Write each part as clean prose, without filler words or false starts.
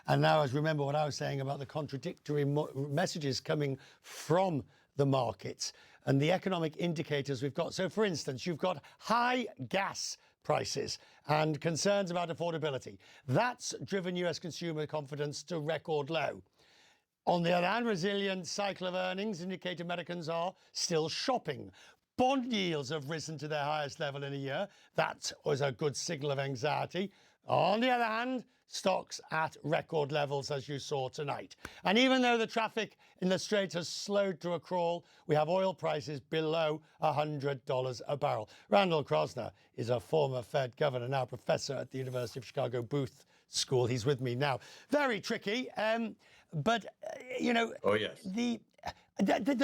And now, as remember what I was saying about the contradictory messages coming from the markets and the economic indicators we've got. So, for instance, you've got high gas prices and concerns about affordability. That's driven US consumer confidence to record low. On the other hand, resilient cycle of earnings indicate Americans are still shopping. Bond yields have risen to their highest level in a year. That was a good signal of anxiety. On the other hand, stocks at record levels, as you saw tonight. And even though the traffic in the Strait has slowed to a crawl, we have oil prices below $100 a barrel. Randall Kroszner is a former Fed governor, now professor at the University of Chicago Booth School. He's with me now. Very tricky, but you know, oh yes, the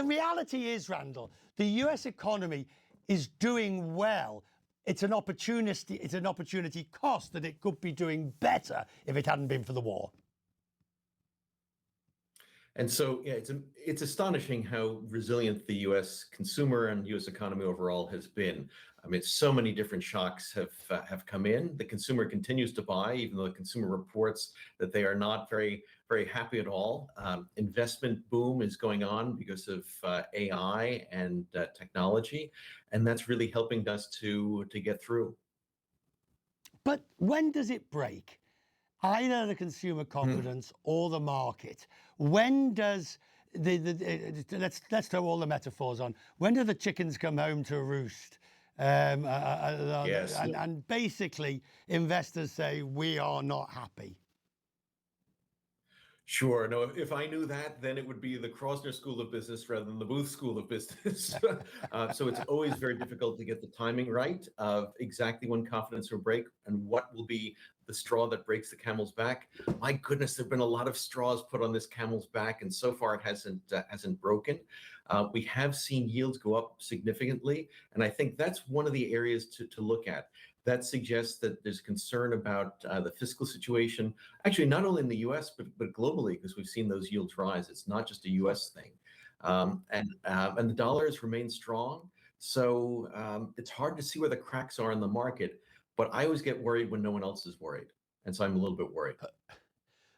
reality is, Randall, the US economy is doing well. It's an opportunity cost that it could be doing better if it hadn't been for the war. And so, yeah, it's astonishing how resilient the U.S. consumer and U.S. economy overall has been. I mean, so many different shocks have come in. The consumer continues to buy, even though the consumer reports that they are not very happy at all. Investment boom is going on because of AI and technology, and that's really helping us to get through. But when does it break? Either the consumer confidence or the market. When does let's throw all the metaphors on. When do the chickens come home to roost? Yes. And basically, investors say we are not happy. Sure. No, if I knew that, then it would be the Kroszner School of Business rather than the Booth School of Business. So it's always very difficult to get the timing right of exactly when confidence will break and what will be the straw that breaks the camel's back. My goodness, there've been a lot of straws put on this camel's back, and so far it hasn't broken. We have seen yields go up significantly, and I think that's one of the areas to look at. That suggests that there's concern about the fiscal situation, actually not only in the U.S. but globally, because we've seen those yields rise. It's not just a U.S. thing, and the dollar has remained strong. So it's hard to see where the cracks are in the market. But I always get worried when no one else is worried, and so I'm a little bit worried.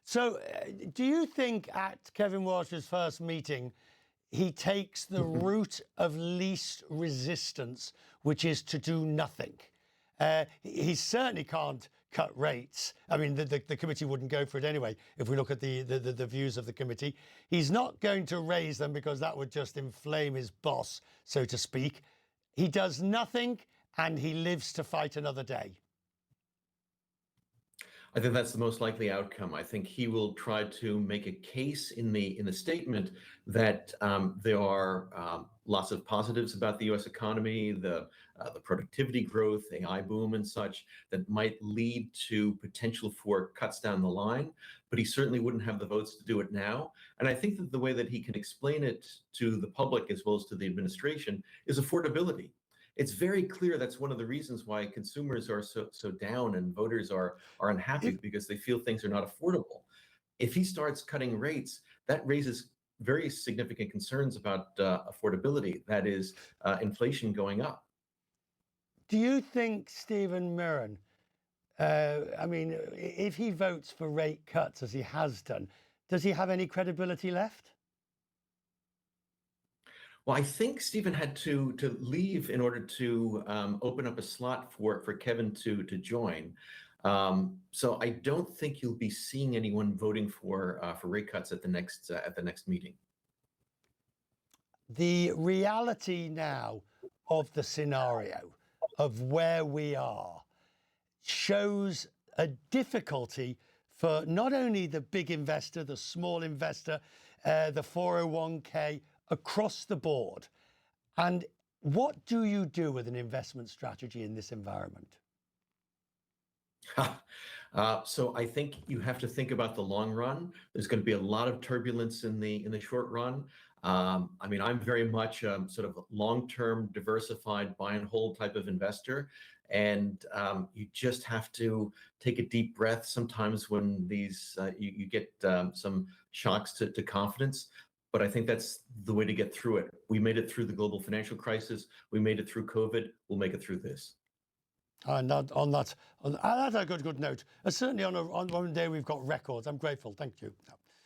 So, do you think at Kevin Walsh's first meeting, he takes the route of least resistance, which is to do nothing? He certainly can't cut rates. I mean, the committee wouldn't go for it anyway, if we look at the views of the committee. He's not going to raise them because that would just inflame his boss, so to speak. He does nothing and he lives to fight another day. I think that's the most likely outcome. I think he will try to make a case in the statement that there are lots of positives about the U.S. economy, the productivity growth, AI boom and such, that might lead to potential for cuts down the line. But he certainly wouldn't have the votes to do it now. And I think that the way that he can explain it to the public as well as to the administration is affordability. It's very clear that's one of the reasons why consumers are so down and voters are unhappy, because they feel things are not affordable. If he starts cutting rates, that raises very significant concerns about affordability. That is inflation going up. Do you think Stephen Mirren, I mean, if he votes for rate cuts as he has done, does he have any credibility left? Well, I think Stephen had to leave in order to open up a slot for Kevin to join. So I don't think you'll be seeing anyone voting for rate cuts at the next meeting. The reality now of the scenario of where we are shows a difficulty for not only the big investor, the small investor, the 401k, across the board. And what do you do with an investment strategy in this environment? So I think you have to think about the long run. There's going to be a lot of turbulence in the short run. I mean, I'm very much sort of long-term diversified buy and hold type of investor. And you just have to take a deep breath sometimes when these you get some shocks to confidence. But I think that's the way to get through it. We made it through the global financial crisis. We made it through COVID. We'll make it through this. And that's a good note. Certainly on one day we've got records. I'm grateful. Thank you.